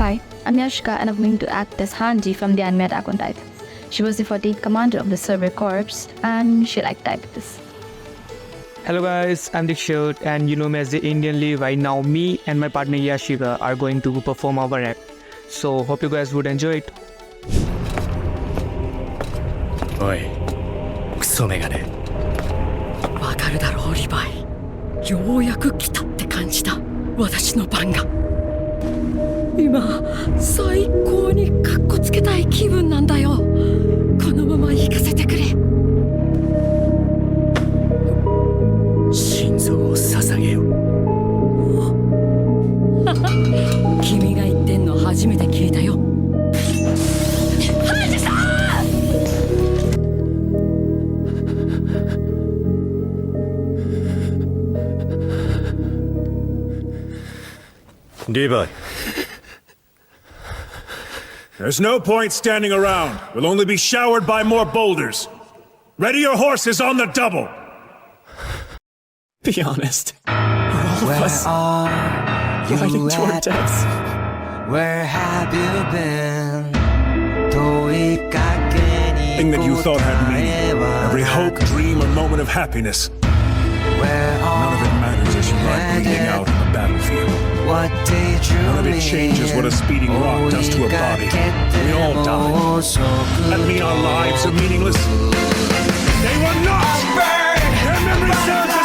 Hi, I'm Yashika and I'm going to act as Hanji from the anime Attack on Titan. She was the 14th commander of the Server Corps and she liked Titus. Hello guys, I'm Dikshat and you know me as the Indian Levi. Now me and my partner Yashika are going to perform our act. So hope you guys would enjoy it. おいクソメガネわかるだろうリヴァイ。ようやく来たって感じだ、私の番が。今最高にカッコつけたい気分なんだよ。このまま行かせてくれ。心臓を捧げよ君が言ってんの初めて聞いたよ。ハンジさんリヴァイ There's no point standing around. We'll only be showered by more boulders. Ready your horses on the double. Be honest. Are all of us riding to our deaths? Where have you been? Thing that you thought had meaning. Every hope, dream, or moment of happiness. None of it matters as you lie bleeding out on the battlefield. None of it changes what a speeding rock does to a body. We all die. That mean our lives are meaningless? They were not! Their memory serves as